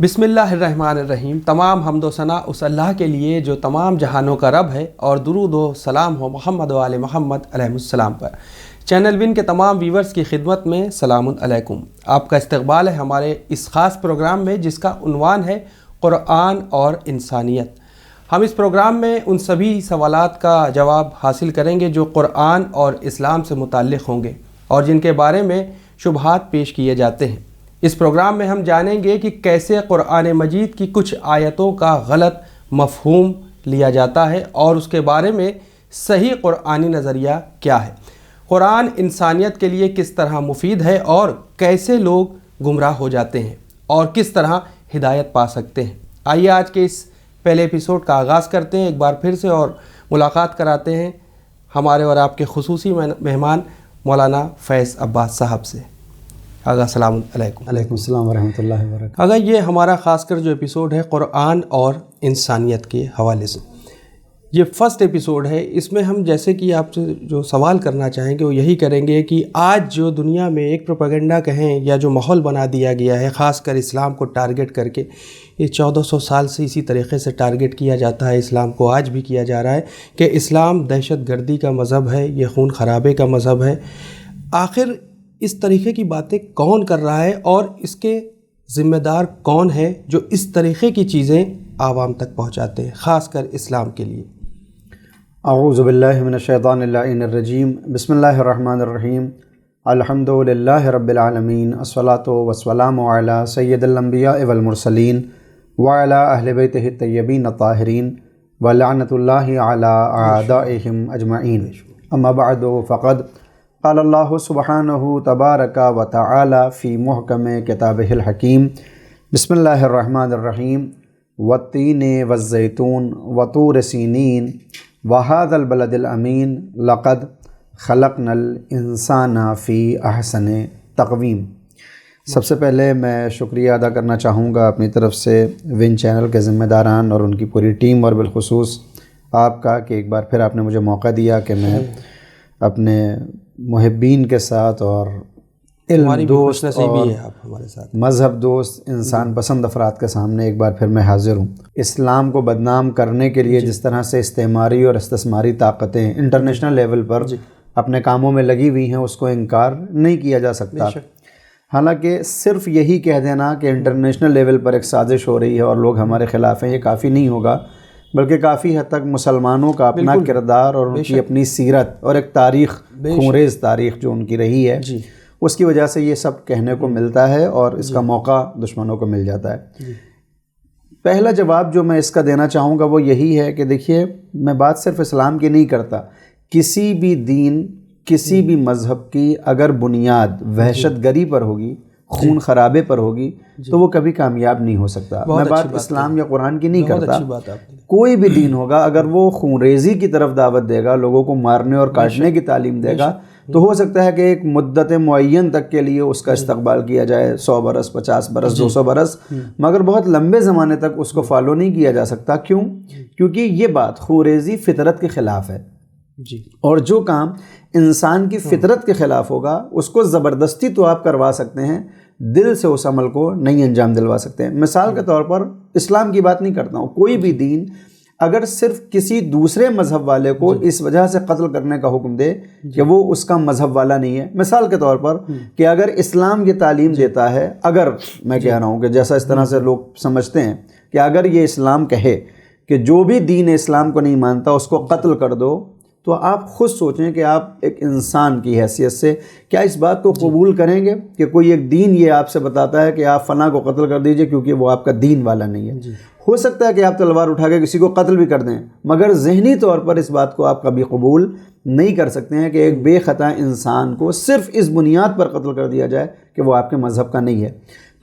بسم اللہ الرحمن الرحیم۔ تمام حمد و ثنا اس اللہ کے لیے جو تمام جہانوں کا رب ہے، اور درود و سلام ہو محمد و آل محمد علیہ السلام پر۔ چینل ون کے تمام ویورز کی خدمت میں سلام علیکم۔ آپ کا استقبال ہے ہمارے اس خاص پروگرام میں جس کا عنوان ہے قرآن اور انسانیت۔ ہم اس پروگرام میں ان سبھی سوالات کا جواب حاصل کریں گے جو قرآن اور اسلام سے متعلق ہوں گے اور جن کے بارے میں شبہات پیش کیے جاتے ہیں۔ اس پروگرام میں ہم جانیں گے کہ کیسے قرآن مجید کی کچھ آیتوں کا غلط مفہوم لیا جاتا ہے اور اس کے بارے میں صحیح قرآنی نظریہ کیا ہے۔ قرآن انسانیت کے لیے کس طرح مفید ہے اور کیسے لوگ گمراہ ہو جاتے ہیں اور کس طرح ہدایت پا سکتے ہیں۔ آئیے آج کے اس پہلے ایپیسوڈ کا آغاز کرتے ہیں ایک بار پھر سے اور ملاقات کراتے ہیں ہمارے اور آپ کے خصوصی مہمان مولانا فیض عباس صاحب سے۔ آغا السلام علیکم۔ علیکم السلام ورحمۃ اللہ وبرکاتہ۔ آغا یہ ہمارا خاص کر جو ایپیسوڈ ہے قرآن اور انسانیت کے حوالے سے، یہ فرسٹ ایپیسوڈ ہے۔ اس میں ہم جیسے کہ آپ سے جو سوال کرنا چاہیں گے وہ یہی کریں گے کہ آج جو دنیا میں ایک پروپیگنڈا کہیں یا جو ماحول بنا دیا گیا ہے خاص کر اسلام کو ٹارگٹ کر کے، یہ 1400 سال سے اسی طریقے سے ٹارگٹ کیا جاتا ہے، اسلام کو آج بھی کیا جا رہا ہے کہ اسلام دہشت گردی کا مذہب ہے، یہ خون خرابے کا مذہب ہے۔ آخر اس طریقے کی باتیں کون کر رہا ہے اور اس کے ذمہ دار کون ہے جو اس طریقے کی چیزیں عوام تک پہنچاتے ہیں خاص کر اسلام کے لیے؟ اعوذ باللہ من الشیطان اللعین الرجیم، بسم اللہ الرحمن الرحیم، الحمد للہ رب العالمین، الصلاۃ والسلام علی سید الانبیاء والمرسلین وعلی اہل بیتہ الطیبین الطاہرین ولعنۃ اللہ علی اعدائہم اجمعین، اما بعد فقد قال اللہ سبحانہ تبارک و تعالی فی محکم کتابہ الحکیم، بسم اللہ الرحمن الرحیم، والتین والزیتون وطور سینین وہذا البلد الامین لقد خلقنا الانسان فی احسن تقویم۔ سب سے پہلے میں شکریہ ادا کرنا چاہوں گا اپنی طرف سے ون چینل کے ذمہ داران اور ان کی پوری ٹیم اور بالخصوص آپ کا کہ ایک بار پھر آپ نے مجھے موقع دیا کہ میں اپنے محبین کے ساتھ اور علم دوست اور مذہب دوست انسان پسند افراد کے سامنے ایک بار پھر میں حاضر ہوں۔ اسلام کو بدنام کرنے کے لیے جس طرح سے استعماری اور استثماری طاقتیں انٹرنیشنل لیول پر اپنے کاموں میں لگی ہوئی ہیں اس کو انکار نہیں کیا جا سکتا۔ حالانکہ صرف یہی کہہ دینا کہ انٹرنیشنل لیول پر ایک سازش ہو رہی ہے اور لوگ ہمارے خلاف ہیں یہ کافی نہیں ہوگا، بلکہ کافی حد تک مسلمانوں کا اپنا کردار اور ان کی اپنی سیرت اور ایک تاریخ، خونریز تاریخ جو ان کی رہی ہے، اس کی وجہ سے یہ سب کہنے کو ملتا ہے اور اس کا موقع دشمنوں کو مل جاتا ہے۔ پہلا جواب جو میں اس کا دینا چاہوں گا وہ یہی ہے کہ دیکھیے، میں بات صرف اسلام کی نہیں کرتا، کسی بھی دین، کسی بھی مذہب کی اگر بنیاد وحشت گری پر ہوگی، خون خرابے پر ہوگی تو وہ کبھی کامیاب نہیں ہو سکتا۔ میں بات اسلام یا قرآن کی نہیں کرتا، کوئی بھی دین ہوگا اگر وہ خونریزی کی طرف دعوت دے گا، لوگوں کو مارنے اور کاٹنے کی تعلیم دے گا تو ہو سکتا ہے کہ ایک مدت معین تک کے لیے اس کا استقبال کیا جائے، 100 برس، 50 برس، 200 برس، مگر بہت لمبے زمانے تک اس کو فالو نہیں کیا جا سکتا۔ کیوں؟ کیونکہ یہ بات خونریزی فطرت کے خلاف ہے، اور جو کام انسان کی فطرت کے خلاف ہوگا اس کو زبردستی تو آپ کروا سکتے ہیں، دل سے اس عمل کو نہیں انجام دلوا سکتے ہیں۔ مثال کے طور پر اسلام کی بات نہیں کرتا ہوں، کوئی بھی دین اگر صرف کسی دوسرے مذہب والے کو اس وجہ سے قتل کرنے کا حکم دے کہ وہ اس کا مذہب والا نہیں ہے، مثال کے طور پر کہ اگر اسلام یہ تعلیم دیتا ہے، اگر میں کہہ رہا ہوں کہ جیسا اس طرح سے لوگ سمجھتے ہیں کہ اگر یہ اسلام کہے کہ جو بھی دین اسلام کو نہیں مانتا اس کو قتل کر دو، تو آپ خود سوچیں کہ آپ ایک انسان کی حیثیت سے کیا اس بات کو قبول کریں گے کہ کوئی ایک دین یہ آپ سے بتاتا ہے کہ آپ فلاں کو قتل کر دیجئے کیونکہ وہ آپ کا دین والا نہیں ہے۔ ہو سکتا ہے کہ آپ تلوار اٹھا کے کسی کو قتل بھی کر دیں، مگر ذہنی طور پر اس بات کو آپ کبھی قبول نہیں کر سکتے ہیں کہ ایک بے خطا انسان کو صرف اس بنیاد پر قتل کر دیا جائے کہ وہ آپ کے مذہب کا نہیں ہے۔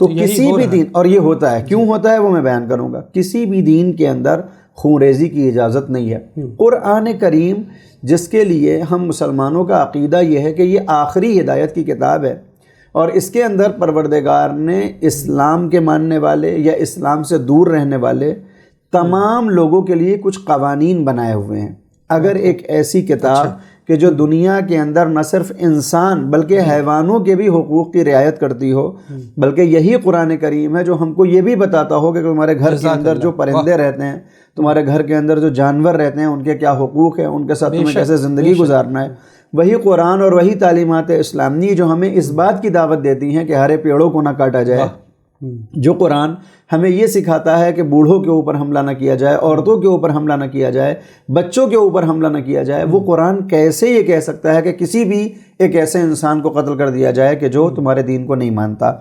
تو کسی بھی دین، اور یہ ہوتا ہے، کیوں ہوتا ہے وہ میں بیان کروں گا، کسی بھی دین کے اندر خونریزی کی اجازت نہیں ہے۔ قرآن کریم جس کے لیے ہم مسلمانوں کا عقیدہ یہ ہے کہ یہ آخری ہدایت کی کتاب ہے، اور اس کے اندر پروردگار نے اسلام کے ماننے والے یا اسلام سے دور رہنے والے تمام لوگوں کے لیے کچھ قوانین بنائے ہوئے ہیں۔ اگر ایک ایسی کتاب کہ جو دنیا کے اندر نہ صرف انسان بلکہ حیوانوں کے بھی حقوق کی رعایت کرتی ہو، بلکہ یہی قرآن کریم ہے جو ہم کو یہ بھی بتاتا ہو کہ تمہارے گھر کے اندر جو پرندے رہتے ہیں، تمہارے گھر کے اندر جو جانور رہتے ہیں، ان کے کیا حقوق ہیں، ان کے ساتھ تمہیں کیسے زندگی گزارنا ہے۔ وہی قرآن اور وہی تعلیمات اسلامی جو ہمیں اس بات کی دعوت دیتی ہیں کہ ہرے پیڑوں کو نہ کاٹا جائے۔ جو قرآن ہمیں یہ سکھاتا ہے کہ بوڑھوں کے اوپر حملہ نہ کیا جائے، عورتوں کے اوپر حملہ نہ کیا جائے، بچوں کے اوپر حملہ نہ کیا جائے، وہ قرآن کیسے یہ کہہ سکتا ہے کہ کسی بھی ایک ایسے انسان کو قتل کر دیا جائے کہ جو تمہارے دین کو نہیں مانتا؟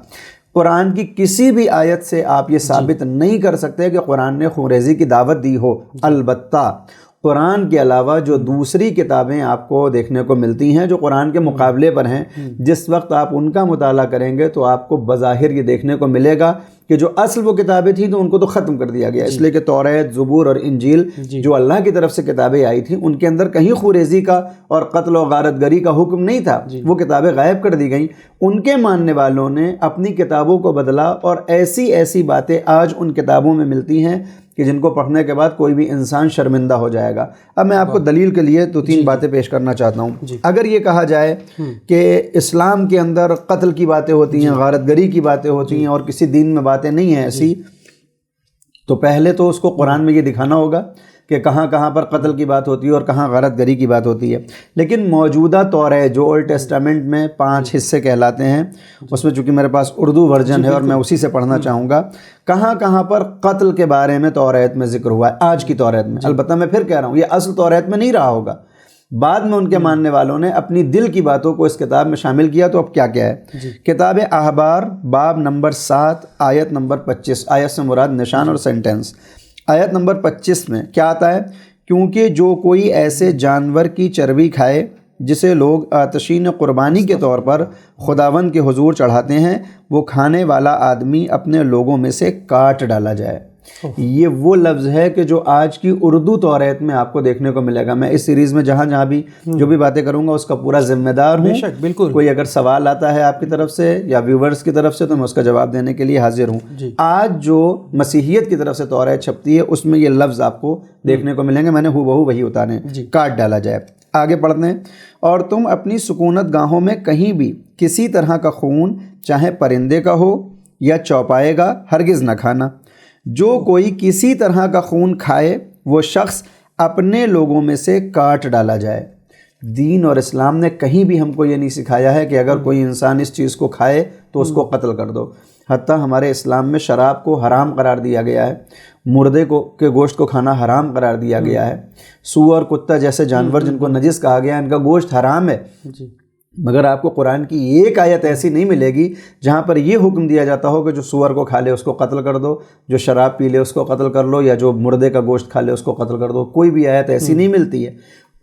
قرآن کی کسی بھی آیت سے آپ یہ ثابت نہیں کر سکتے کہ قرآن نے خونریزی کی دعوت دی ہو۔ البتہ قرآن کے علاوہ جو دوسری کتابیں آپ کو دیکھنے کو ملتی ہیں جو قرآن کے مقابلے پر ہیں، جس وقت آپ ان کا مطالعہ کریں گے تو آپ کو بظاہر یہ دیکھنے کو ملے گا کہ جو اصل وہ کتابیں تھیں تو ان کو تو ختم کر دیا گیا، اس لیے کہ توریت، زبور اور انجیل جو اللہ کی طرف سے کتابیں آئی تھیں ان کے اندر کہیں خوریزی کا اور قتل و غارت گری کا حکم نہیں تھا، وہ کتابیں غائب کر دی گئیں۔ ان کے ماننے والوں نے اپنی کتابوں کو بدلا اور ایسی ایسی باتیں آج ان کتابوں میں ملتی ہیں کہ جن کو پڑھنے کے بعد کوئی بھی انسان شرمندہ ہو جائے گا۔ اب میں آپ کو دلیل کے لیے تو تین باتیں پیش کرنا چاہتا ہوں۔ اگر یہ کہا جائے کہ اسلام کے اندر قتل کی باتیں ہوتی ہیں، غارت گری کی باتیں ہوتی ہیں اور کسی دین میں باتیں نہیں ہیں ایسی، تو پہلے تو اس کو قرآن میں یہ دکھانا ہوگا کہ کہاں کہاں پر قتل کی بات ہوتی ہے اور کہاں غارت گری کی بات ہوتی ہے۔ لیکن موجودہ توریت جو اولڈ ٹیسٹامنٹ میں 5 حصے کہلاتے ہیں، اس میں چونکہ میرے پاس اردو ورژن ہے اور میں اسی سے پڑھنا چاہوں گا، کہاں کہاں پر قتل کے بارے میں توریت میں ذکر ہوا ہے آج کی توریت میں۔ البتہ میں پھر کہہ رہا ہوں یہ اصل توریت میں نہیں رہا ہوگا، بعد میں ان کے ماننے والوں نے اپنی دل کی باتوں کو اس کتاب میں شامل کیا۔ تو اب کیا کیا ہے؟ کتاب احبار باب نمبر 7 آیت نمبر 25، آیت سے مراد نشان اور سینٹنس۔ آیت نمبر 25 میں کیا آتا ہے؟ کیونکہ جو کوئی ایسے جانور کی چربی کھائے جسے لوگ آتشین قربانی کے طور پر خداوند کے حضور چڑھاتے ہیں، وہ کھانے والا آدمی اپنے لوگوں میں سے کاٹ ڈالا جائے۔ یہ وہ لفظ ہے کہ جو آج کی اردو توریت میں آپ کو دیکھنے کو ملے گا۔ میں اس سیریز میں جہاں جہاں بھی جو بھی باتیں کروں گا اس کا پورا ذمہ دار ہوں۔ بالکل، کوئی اگر سوال آتا ہے آپ کی طرف سے یا ویورز کی طرف سے تو میں اس کا جواب دینے کے لیے حاضر ہوں۔ آج جو مسیحیت کی طرف سے توریت چھپتی ہے اس میں یہ لفظ آپ کو دیکھنے کو ملیں گے، میں نے ہو بہو وہی اتارے، کاٹ ڈالا جائے۔ آگے پڑھتے ہیں، اور تم اپنی سکونت گاہوں میں کہیں بھی کسی طرح کا خون، چاہے پرندے کا ہو یا چوپائے گا، ہرگز نہ کھانا۔ جو کوئی کسی طرح کا خون کھائے وہ شخص اپنے لوگوں میں سے کاٹ ڈالا جائے۔ دین اور اسلام نے کہیں بھی ہم کو یہ نہیں سکھایا ہے کہ اگر کوئی انسان اس چیز کو کھائے تو اس کو قتل کر دو۔ حتیٰ ہمارے اسلام میں شراب کو حرام قرار دیا گیا ہے، مردے کے گوشت کو کھانا حرام قرار دیا گیا ہے، سور، کتا جیسے جانور جن کو نجس کہا گیا ہے ان کا گوشت حرام ہے۔ مگر آپ کو قرآن کی ایک آیت ایسی نہیں ملے گی جہاں پر یہ حکم دیا جاتا ہو کہ جو سور کو کھا لے اس کو قتل کر دو، جو شراب پی لے اس کو قتل کر لو، یا جو مردے کا گوشت کھا لے اس کو قتل کر دو۔ کوئی بھی آیت ایسی نہیں ملتی ہے۔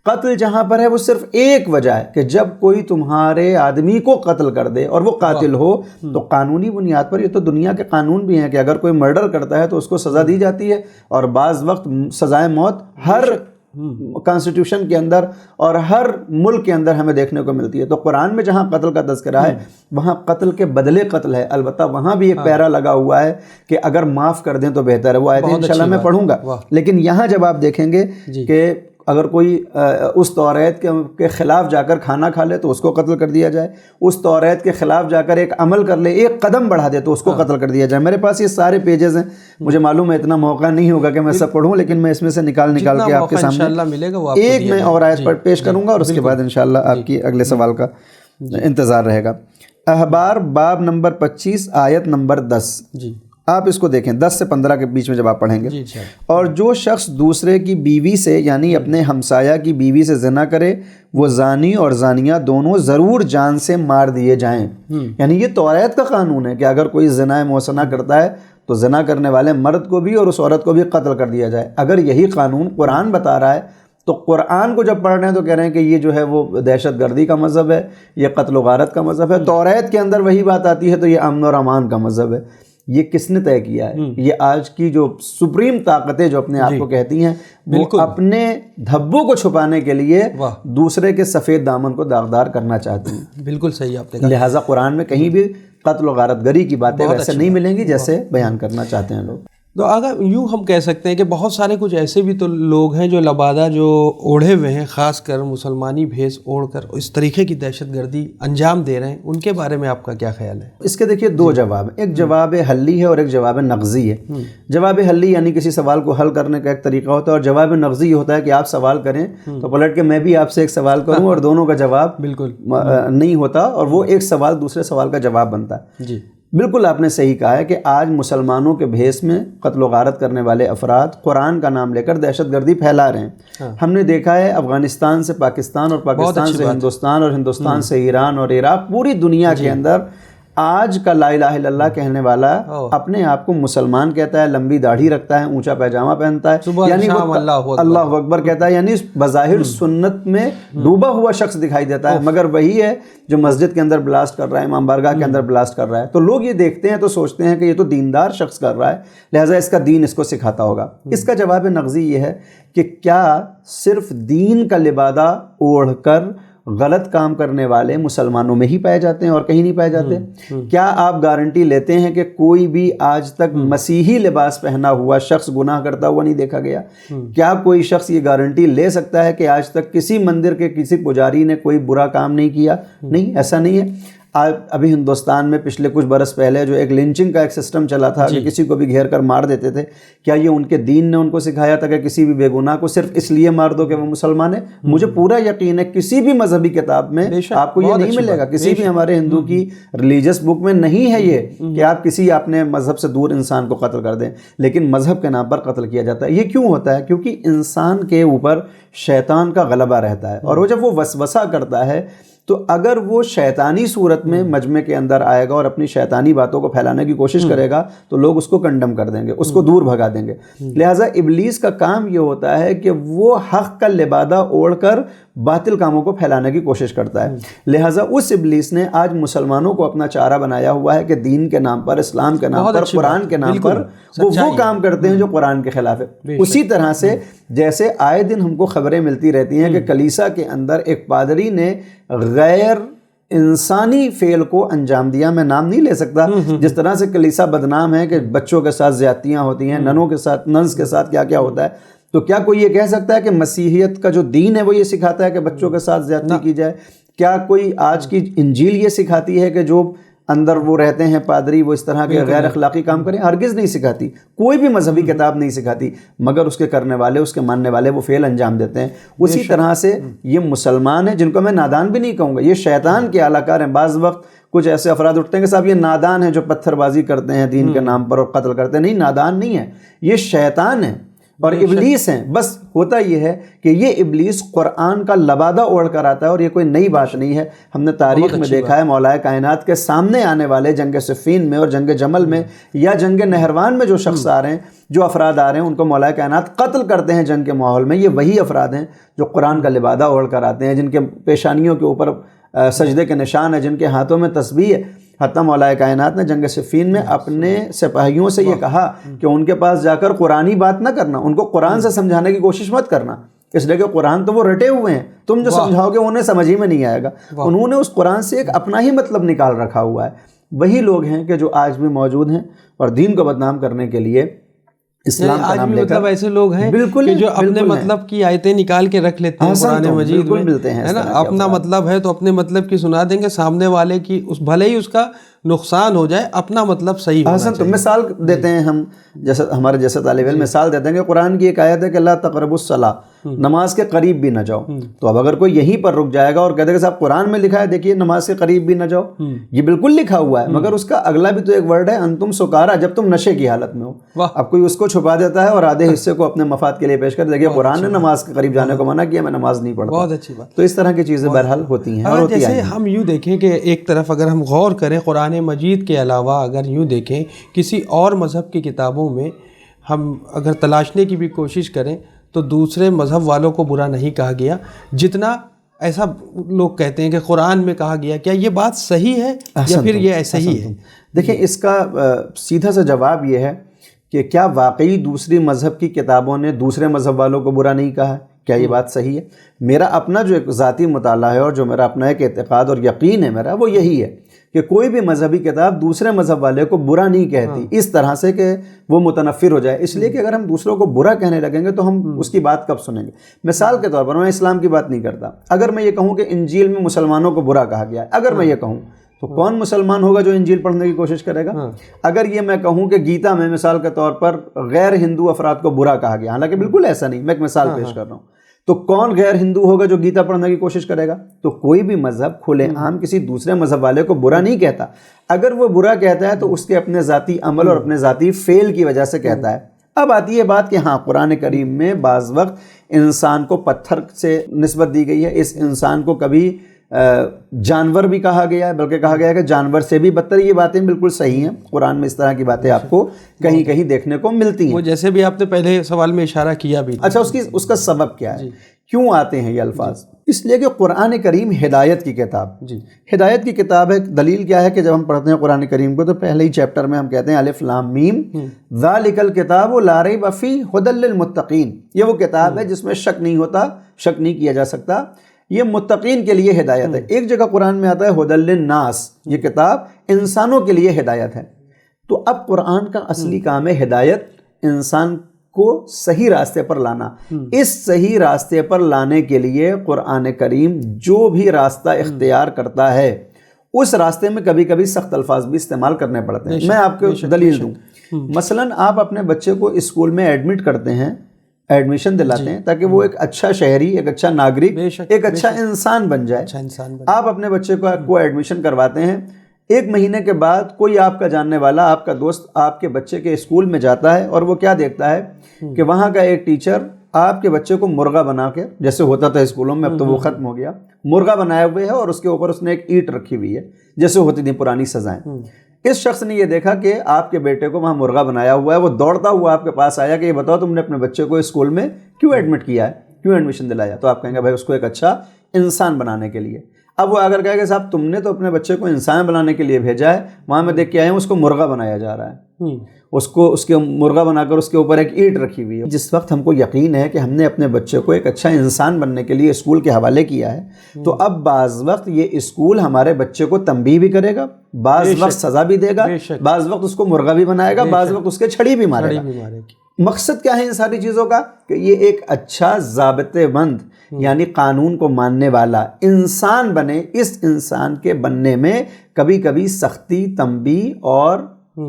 قتل جہاں پر ہے وہ صرف ایک وجہ ہے کہ جب کوئی تمہارے آدمی کو قتل کر دے اور وہ قاتل ہو، تو قانونی بنیاد پر، یہ تو دنیا کے قانون بھی ہیں کہ اگر کوئی مرڈر کرتا ہے تو اس کو سزا دی جاتی ہے، اور بعض وقت سزائے موت ہر کانسٹیٹیوشن کے اندر اور ہر ملک کے اندر ہمیں دیکھنے کو ملتی ہے۔ تو قرآن میں جہاں قتل کا تذکرہ ہے وہاں قتل کے بدلے قتل ہے، البتہ وہاں بھی ایک پیرا لگا ہوا ہے کہ اگر معاف کر دیں تو بہتر ہے۔ وہ آیتیں انشاءاللہ میں پڑھوں گا، لیکن یہاں جب آپ دیکھیں گے کہ اگر کوئی اس توریت کے خلاف جا کر کھانا کھا لے تو اس کو قتل کر دیا جائے، اس توریت کے خلاف جا کر ایک عمل کر لے، ایک قدم بڑھا دے تو اس کو قتل کر دیا جائے۔ میرے پاس یہ سارے پیجز ہیں، مجھے معلوم ہے اتنا موقع نہیں ہوگا کہ میں سب پڑھوں، لیکن میں اس میں سے نکال کے آپ کے سامنے ایک میں اور آیت پر پیش کروں گا اور اس کے بعد انشاءاللہ آپ کی اگلے سوال کا انتظار رہے گا۔ احبار باب نمبر 25 آیت نمبر 10، آپ اس کو دیکھیں، 10 سے 15 کے بیچ میں جب آپ پڑھیں گے، اور جو شخص دوسرے کی بیوی سے یعنی اپنے ہمسایہ کی بیوی سے زنا کرے وہ زانی اور زانیہ دونوں ضرور جان سے مار دیے جائیں۔ یعنی یہ توریت کا قانون ہے کہ اگر کوئی زنا محسنہ کرتا ہے تو زنا کرنے والے مرد کو بھی اور اس عورت کو بھی قتل کر دیا جائے۔ اگر یہی قانون قرآن بتا رہا ہے تو قرآن کو جب پڑھ رہے ہیں تو کہہ رہے ہیں کہ یہ جو ہے وہ دہشت گردی کا مذہب ہے، یہ قتل و غارت کا مذہب ہے۔ توریت کے اندر وہی بات آتی ہے تو یہ امن اور امان کا مذہب ہے۔ یہ کس نے طے کیا ہے؟ یہ آج کی جو سپریم طاقتیں جو اپنے آپ کو کہتی ہیں وہ اپنے دھبوں کو چھپانے کے لیے دوسرے کے سفید دامن کو داغدار کرنا چاہتی ہیں۔ بالکل صحیح آپ نے کہا۔ لہٰذا قرآن میں کہیں بھی قتل و غارت گری کی باتیں ویسے نہیں ملیں گی جیسے بیان کرنا چاہتے ہیں لوگ۔ تو اگر یوں ہم کہہ سکتے ہیں کہ بہت سارے کچھ ایسے بھی تو لوگ ہیں جو لبادہ جو اوڑھے ہوئے ہیں، خاص کر مسلمانی بھیس اوڑھ کر اس طریقے کی دہشت گردی انجام دے رہے ہیں، ان کے بارے میں آپ کا کیا خیال ہے؟ اس کے دیکھیے دو جواب ہیں، ایک جواب حلی ہے اور ایک جواب نقضی ہے۔ جواب حلی یعنی کسی سوال کو حل کرنے کا ایک طریقہ ہوتا ہے، اور جواب نقضی یہ ہوتا ہے کہ آپ سوال کریں تو پلٹ کے میں بھی آپ سے ایک سوال کروں اور دونوں کا جواب بالکل نہیں ہوتا، اور وہ ایک سوال دوسرے سوال کا جواب بنتا ہے۔ جی بالکل آپ نے صحیح کہا ہے کہ آج مسلمانوں کے بھیس میں قتل و غارت کرنے والے افراد قرآن کا نام لے کر دہشت گردی پھیلا رہے ہیں۔ ہم نے دیکھا ہے افغانستان سے پاکستان اور پاکستان سے ہندوستان اور ہندوستان سے ایران اور عراق، پوری دنیا کے اندر آج کا لا الہ الا اللہ کہنے والا اپنے آپ کو مسلمان کہتا ہے، لمبی داڑھی رکھتا ہے، اونچا پیجامہ پہنتا ہے، یعنی وہ اللہ اکبر کہتا ہے، یعنی بظاہر سنت میں ڈوبا ہوا شخص دکھائی دیتا ہے، مگر وہی ہے جو مسجد کے اندر بلاسٹ کر رہا ہے، امام بارگاہ کے اندر بلاسٹ کر رہا ہے۔ تو لوگ یہ دیکھتے ہیں تو سوچتے ہیں کہ یہ تو دیندار شخص کر رہا ہے، لہٰذا اس کا دین اس کو سکھاتا ہوگا۔ اس کا جواب نقضی یہ ہے کہ کیا صرف دین کا لبادہ اوڑھ کر غلط کام کرنے والے مسلمانوں میں ہی پائے جاتے ہیں اور کہیں نہیں پائے جاتے؟ کیا آپ گارنٹی لیتے ہیں کہ کوئی بھی آج تک مسیحی لباس پہنا ہوا شخص گناہ کرتا ہوا نہیں دیکھا گیا؟ کیا کوئی شخص یہ گارنٹی لے سکتا ہے کہ آج تک کسی مندر کے کسی پجاری نے کوئی برا کام نہیں کیا؟ نہیں، ایسا نہیں ہے۔ ابھی ہندوستان میں پچھلے کچھ برس پہلے جو ایک لنچنگ کا ایک سسٹم چلا تھا کہ کسی کو بھی گھیر کر مار دیتے تھے، کیا یہ ان کے دین نے ان کو سکھایا تھا کہ کسی بھی بے گناہ کو صرف اس لیے مار دو کہ وہ مسلمان ہے؟ مجھے پورا یقین ہے کسی بھی مذہبی کتاب میں آپ کو یہ نہیں ملے گا، کسی بھی ہمارے ہندو کی ریلیجس بک میں نہیں ہے یہ کہ آپ کسی اپنے مذہب سے دور انسان کو قتل کر دیں، لیکن مذہب کے نام پر قتل کیا جاتا ہے۔ یہ کیوں ہوتا ہے؟ کیونکہ انسان کے اوپر شیطان کا غلبہ رہتا ہے، اور وہ جب وہ وسوسہ کرتا ہے تو اگر وہ شیطانی صورت میں مجمع کے اندر آئے گا اور اپنی شیطانی باتوں کو پھیلانے کی کوشش کرے گا تو لوگ اس کو کنڈم کر دیں گے، اس کو دور بھگا دیں گے۔ لہٰذا ابلیس کا کام یہ ہوتا ہے کہ وہ حق کا لبادہ اوڑھ کر باطل کاموں کو پھیلانے کی کوشش کرتا ہے۔ لہٰذا اس ابلیس نے آج مسلمانوں کو اپنا چارہ بنایا ہوا ہے کہ دین کے نام پر، اسلام کے نام پر، قرآن کے نام پر وہ کام کرتے ہیں جو قرآن کے خلاف ہے۔ اسی طرح سے جیسے آئے دن ہم کو خبریں ملتی رہتی ہیں کہ کلیسا کے اندر ایک پادری نے غیر انسانی فعل کو انجام دیا، میں نام نہیں لے سکتا، جس طرح سے کلیسا بدنام ہے کہ بچوں کے ساتھ زیادتیاں ہوتی ہیں، ننوں کے ساتھ، ننس کے ساتھ کیا کیا ہوتا ہے، تو کیا کوئی یہ کہہ سکتا ہے کہ مسیحیت کا جو دین ہے وہ یہ سکھاتا ہے کہ بچوں کے ساتھ زیادتی کی جائے؟ کیا کوئی آج کی انجیل یہ سکھاتی ہے کہ جو اندر وہ رہتے ہیں پادری وہ اس طرح کے غیر اخلاقی کام کریں؟ ہرگز نہیں سکھاتی، کوئی بھی مذہبی کتاب نہیں سکھاتی، مگر اس کے کرنے والے، اس کے ماننے والے وہ فعل انجام دیتے ہیں۔ اسی طرح سے یہ مسلمان ہیں جن کو میں نادان بھی نہیں کہوں گا، یہ شیطان کے اعلیٰ کار ہیں۔ بعض وقت کچھ ایسے افراد اٹھتے ہیں کہ صاحب یہ نادان ہیں جو پتھر بازی کرتے ہیں دین کے نام پر اور قتل کرتے ہیں۔ نہیں، نادان نہیں ہے، یہ شیطان ہے اور ابلیس ہیں۔ بس ہوتا یہ ہے کہ یہ ابلیس قرآن کا لبادہ اوڑھ کر آتا ہے، اور یہ کوئی نئی بات نہیں ہے۔ ہم نے تاریخ میں دیکھا ہے مولا کائنات کے سامنے آنے والے جنگ صفین میں اور جنگ جمل میں یا جنگ نہروان میں جو شخص آ رہے ہیں، جو افراد آ رہے ہیں، ان کو مولا کائنات قتل کرتے ہیں جنگ کے ماحول میں۔ یہ وہی افراد ہیں جو قرآن کا لبادہ اوڑھ کر آتے ہیں، جن کے پیشانیوں کے اوپر سجدے کے نشان ہے، جن کے ہاتھوں میں تسبیح ہے۔ حتیٰ مولا کائنات نے جنگ صفین میں اپنے سپاہیوں سے یہ کہا کہ ان کے پاس جا کر قرآنی بات نہ کرنا، ان کو قرآن سے سمجھانے کی کوشش مت کرنا، اس لیے کہ قرآن تو وہ رٹے ہوئے ہیں، تم جو سمجھاؤ گے انہیں سمجھ ہی میں نہیں آئے گا۔ انہوں نے اس قرآن سے ایک اپنا ہی مطلب نکال رکھا ہوا ہے۔ وہی لوگ ہیں کہ جو آج بھی موجود ہیں اور دین کو بدنام کرنے کے لیے اسلام کا نام لے کر، مطلب ایسے لوگ ہیں کہ جو اپنے مطلب کی آیتیں نکال کے رکھ لیتے ہیں قرآن مجید میں، ہے نا، اپنا مطلب ہے تو اپنے مطلب کی سنا دیں گے، سامنے والے کی اس بھلے ہی اس کا نقصان ہو جائے، اپنا مطلب صحیح ہونا چاہیے۔ تو مثال دیتے ہیں ہم، جیسے ہمارے جیسے طالب علم مثال دیتے ہیں کہ قرآن کی ایک آیت ہے کہ لا تقربوا الصلاۃ، نماز کے قریب بھی نہ جاؤ۔ تو اب اگر کوئی یہیں پر رک جائے گا اور کہتے کہ صاحب قرآن میں لکھا ہے دیکھیے نماز کے قریب بھی نہ جاؤ، یہ بالکل لکھا ہوا ہے، مگر اس کا اگلا بھی تو ایک ورڈ ہے انتم سکارا، جب تم نشے کی حالت میں ہو۔ اب کوئی اس کو چھپا دیتا ہے اور آدھے حصے کو اپنے مفاد کے لیے پیش کر دیکھیے قرآن نے نماز کے قریب جانے کو منع کیا، میں نماز نہیں پڑھتا۔ بہت اچھی بات۔ تو اس طرح کی چیزیں بہرحال ہوتی ہیں۔ اور جیسے ہم یوں دیکھیں کہ ایک طرف اگر ہم غور کریں قرآن مجید کے علاوہ اگر یوں دیکھیں کسی اور مذہب کی کتابوں میں ہم اگر تلاشنے کی بھی کوشش کریں تو دوسرے مذہب والوں کو برا نہیں کہا گیا جتنا ایسا لوگ کہتے ہیں کہ قرآن میں کہا گیا۔ کیا یہ بات صحیح ہے یا پھر یہ ایسا ہی ہے؟ دیکھیں اس کا سیدھا سا جواب یہ ہے کہ کیا واقعی دوسری مذہب کی کتابوں نے دوسرے مذہب والوں کو برا نہیں کہا ہے؟ کیا یہ بات صحیح ہے؟ میرا اپنا جو ایک ذاتی مطالعہ ہے اور جو میرا اپنا ایک اعتقاد اور یقین ہے میرا، وہ یہی ہے کہ کوئی بھی مذہبی کتاب دوسرے مذہب والے کو برا نہیں کہتی اس طرح سے کہ وہ متنفر ہو جائے، اس لیے کہ اگر ہم دوسروں کو برا کہنے لگیں گے تو ہم اس کی بات کب سنیں گے؟ مثال کے طور پر میں اسلام کی بات نہیں کرتا، اگر میں یہ کہوں کہ انجیل میں مسلمانوں کو برا کہا گیا ہے، اگر میں یہ کہوں تو کون مسلمان ہوگا جو انجیل پڑھنے کی کوشش کرے گا؟ اگر یہ میں کہوں کہ گیتا میں مثال کے طور پر غیر ہندو افراد کو برا کہا گیا، حالانکہ بالکل ایسا نہیں، میں ایک مثال پیش کر رہا ہوں، تو کون غیر ہندو ہوگا جو گیتا پڑھنے کی کوشش کرے گا؟ تو کوئی بھی مذہب کھلے عام کسی دوسرے مذہب والے کو برا نہیں کہتا، اگر وہ برا کہتا ہے تو اس کے اپنے ذاتی عمل اور اپنے ذاتی فعل کی وجہ سے کہتا ہے۔ اب آتی ہے بات کہ ہاں قرآن کریم میں بعض وقت انسان کو پتھر سے نسبت دی گئی ہے، اس انسان کو کبھی جانور بھی کہا گیا ہے، بلکہ کہا گیا ہے کہ جانور سے بھی بدتر۔ یہ باتیں بالکل صحیح ہیں، قرآن میں اس طرح کی باتیں آپ کو کہیں کہیں دیکھنے کو ملتی ہیں، وہ جیسے بھی آپ نے پہلے سوال میں اشارہ کیا بھی۔ اچھا، اس کا سبب کیا ہے، کیوں آتے ہیں یہ الفاظ؟ اس لیے کہ قرآن کریم ہدایت کی کتاب، ہدایت کی کتاب ہے۔ دلیل کیا ہے کہ جب ہم پڑھتے ہیں قرآن کریم کو تو پہلے ہی چیپٹر میں ہم کہتے ہیں الف لام میم ذالک الکتاب لا ریب فیہ ھدی للمتقین، یہ وہ کتاب ہے جس میں شک نہیں ہوتا، شک نہیں کیا جا سکتا، یہ متقین کے لیے ہدایت ہے۔ ایک جگہ قرآن میں آتا ہے ھدی للناس، یہ کتاب انسانوں کے لیے ہدایت ہے۔ تو اب قرآن کا اصلی کام ہے ہدایت، انسان کو صحیح راستے پر لانا۔ اس صحیح راستے پر لانے کے لیے قرآن کریم جو بھی راستہ اختیار کرتا ہے اس راستے میں کبھی کبھی سخت الفاظ بھی استعمال کرنے پڑتے ہیں۔ میں آپ کو دلیل دوں، مثلاً آپ اپنے بچے کو اسکول میں ایڈمٹ کرتے ہیں، ایڈمیشن دلاتے ہیں تاکہ وہ ایک اچھا شہری، ایک اچھا ناگرک، ایک اچھا انسان بن جائے۔ آپ اپنے بچے کو ایڈمیشن کرواتے ہیں، ایک مہینے کے بعد کوئی آپ کا جاننے والا، آپ کا دوست آپ کے بچے کے اسکول میں جاتا ہے اور وہ کیا دیکھتا ہے کہ وہاں کا ایک ٹیچر آپ کے بچے کو مرغا بنا کے، جیسے ہوتا تھا اسکولوں میں، اب تو وہ ختم ہو گیا، مرغا بنائے ہوئے ہے اور اس کے اوپر اس نے ایک اینٹ رکھی ہوئی ہے جیسے ہوتی تھیں پرانی سزائیں۔ اس شخص نے یہ دیکھا کہ آپ کے بیٹے کو وہاں مرغا بنایا ہوا ہے، وہ دوڑتا ہوا آپ کے پاس آیا کہ یہ بتاؤ تم نے اپنے بچے کو اسکول میں کیوں ایڈمٹ کیا ہے، کیوں ایڈمیشن دلایا؟ تو آپ کہیں گے بھائی اس کو ایک اچھا انسان بنانے کے لیے۔ اب وہ اگر کہے کہ صاحب تم نے تو اپنے بچے کو انسان بنانے کے لیے بھیجا ہے، وہاں میں دیکھ کے آیا ہوں اس کو مرغا بنایا جا رہا ہے، اس کے مرغا بنا کر اس کے اوپر ایک اینٹ رکھی ہوئی ہے۔ جس وقت ہم کو یقین ہے کہ ہم نے اپنے بچے کو ایک اچھا انسان بننے کے لیے اسکول کے حوالے کیا ہے، تو اب بعض وقت یہ اسکول ہمارے بچے کو تنبیہ بھی کرے گا، بعض وقت سزا بھی دے گا، بعض وقت اس کو مرغا بھی بنائے گا، بعض وقت اس کے چھڑی بھی مارے گا۔ مقصد کیا ہے ان ساری چیزوں کا؟ کہ یہ ایک اچھا ضابطے بند یعنی قانون کو ماننے والا انسان بنے۔ اس انسان کے بننے میں کبھی کبھی سختی، تنبیہ اور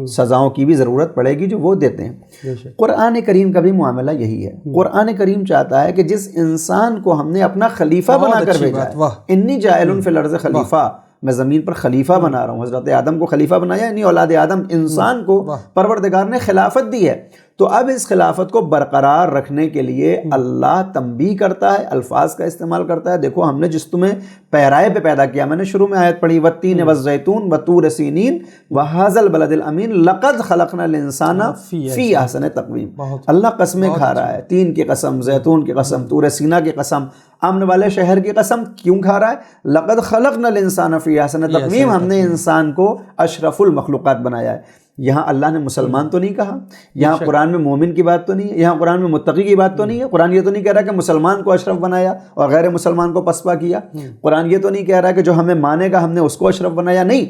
سزاؤں کی بھی ضرورت پڑے گی جو وہ دیتے ہیں۔ قرآن کریم کا بھی معاملہ یہی ہے۔ قرآن کریم چاہتا ہے کہ جس انسان کو ہم نے اپنا خلیفہ بنا کر بھیجا ہے، انی جاعل فی الارض خلیفہ، میں زمین پر خلیفہ بنا رہا ہوں، حضرت آدم کو خلیفہ بنایا، انی اولاد آدم، انسان کو پروردگار نے خلافت دی ہے۔ تو اب اس خلافت کو برقرار رکھنے کے لیے اللہ تنبیہ کرتا ہے، الفاظ کا استعمال کرتا ہے۔ دیکھو ہم نے جس تمہیں پیرائے پہ پیدا کیا، میں نے شروع میں آیت پڑھی والتین والزیتون وطور سینین وہذا البلد الامین لقد خلقنا الانسان فی احسن تقویم۔ اللہ قسمیں کھا رہا ہے، تین کی قسم، زیتون کی قسم، طور سینا کی قسم، امن والے شہر کی قسم، کیوں کھا رہا ہے؟ لقد خلقنا الانسان فی احسن تقویم، ہم نے انسان کو اشرف المخلوقات بنایا ہے۔ یہاں اللہ نے مسلمان تو نہیں کہا، یہاں قرآن میں مومن کی بات تو نہیں ہے، یہاں قرآن میں متقی کی بات تو نہیں ہے، قرآن یہ تو نہیں کہہ رہا کہ مسلمان کو اشرف بنایا اور غیر مسلمان کو پسپا کیا، قرآن یہ تو نہیں کہہ رہا کہ جو ہمیں مانے گا ہم نے اس کو اشرف بنایا، نہیں،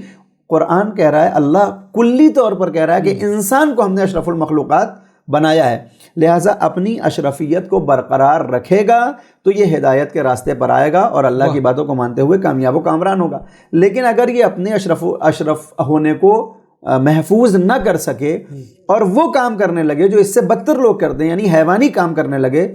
قرآن کہہ رہا ہے، اللہ کلی طور پر کہہ رہا ہے کہ انسان کو ہم نے اشرف المخلوقات بنایا ہے، لہٰذا اپنی اشرفیت کو برقرار رکھے گا تو یہ ہدایت کے راستے پر آئے گا اور اللہ کی باتوں کو مانتے ہوئے کامیاب و کامران ہوگا۔ لیکن اگر یہ اپنے اشرف ہونے کو محفوظ نہ کر سکے اور وہ کام کرنے لگے جو اس سے بدتر لوگ کرتے ہیں، یعنی حیوانی کام کرنے لگے،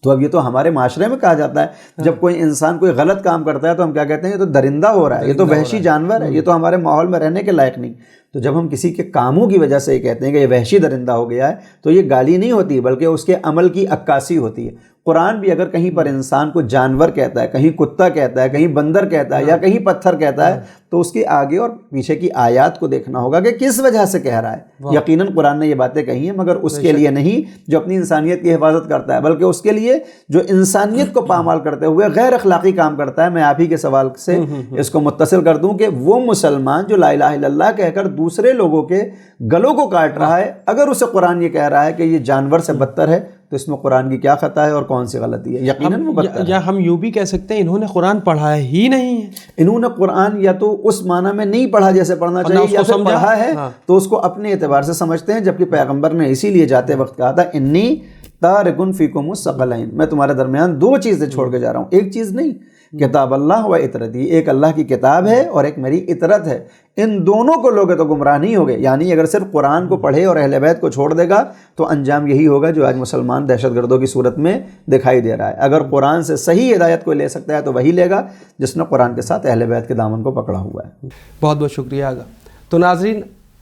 تو اب یہ تو ہمارے معاشرے میں کہا جاتا ہے جب کوئی انسان کوئی غلط کام کرتا ہے تو ہم کیا کہتے ہیں؟ یہ تو درندہ ہو رہا ہے، یہ تو وحشی جانور ہے، یہ تو ہمارے ماحول میں رہنے کے لائق نہیں۔ تو جب ہم کسی کے کاموں کی وجہ سے یہ کہتے ہیں کہ یہ وحشی درندہ ہو گیا ہے تو یہ گالی نہیں ہوتی بلکہ اس کے عمل کی عکاسی ہوتی ہے۔ قرآن بھی اگر کہیں پر انسان کو جانور کہتا ہے، کہیں کتا کہتا ہے، کہیں بندر کہتا ہے یا کہیں پتھر کہتا ہے تو اس کے آگے اور پیچھے کی آیات کو دیکھنا ہوگا کہ کس وجہ سے کہہ رہا ہے۔ یقیناً قرآن نے یہ باتیں کہی ہیں مگر اس کے لیے نہیں جو اپنی انسانیت کی حفاظت کرتا ہے، بلکہ اس کے لیے جو انسانیت کو پامال کرتے ہوئے غیر اخلاقی کام کرتا ہے۔ میں آپ ہی کے سوال سے اس کو متصل کر دوں کہ وہ مسلمان جو لا الہ الا اللہ کہہ کر دوسرے لوگوں کے گلوں کو کاٹ رہا ہے، اگر اسے قرآن یہ کہہ رہا ہے کہ یہ جانور سے بدتر ہے تو تو اس میں قرآن کی کیا خطا ہے اور کون سی غلطی ہے؟ یقیناً وہ بدتر ہے۔ یا ہم یوں بھی کہہ سکتے ہیں انہوں نے قرآن پڑھا ہی نہیں ہے، انہوں نے قرآن یا تو اس معنی میں نہیں پڑھا جیسے پڑھنا چاہیے، یا پھر پڑھا ہے تو اس کو اپنے اعتبار سے سمجھتے ہیں، جبکہ پیغمبر نے اسی لیے جاتے وقت کہا تھا انی تارکن فیکم الثقلین، میں تمہارے درمیان دو چیزیں چھوڑ کے جا رہا ہوں، ایک چیز نہیں، کتاب اللہ و اطرتی، ایک اللہ کی کتاب ہے اور ایک میری اطرت ہے، ان دونوں کو لوگے تو گمراہ نہیں ہوگے۔ یعنی اگر صرف قرآن کو پڑھے اور اہل بیت کو چھوڑ دے گا تو انجام یہی ہوگا جو آج مسلمان دہشت گردوں کی صورت میں دکھائی دے رہا ہے۔ اگر قرآن سے صحیح ہدایت کوئی لے سکتا ہے تو وہی لے گا جس نے قرآن کے ساتھ اہل بیت کے دامن کو پکڑا ہوا ہے۔ بہت بہت شکریہ آغا۔ تو ناظرین،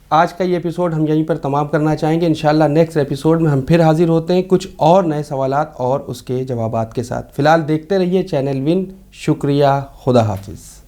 آج کا یہ ایپیسوڈ ہم یہیں پر تمام کرنا چاہیں گے۔ انشاءاللہ نیکسٹ ایپیسوڈ میں ہم پھر حاضر ہوتے ہیں کچھ اور نئے سوالات اور اس کے جوابات کے ساتھ۔ فی الحال دیکھتے رہیے چینل ون۔ شکریہ، خدا حافظ۔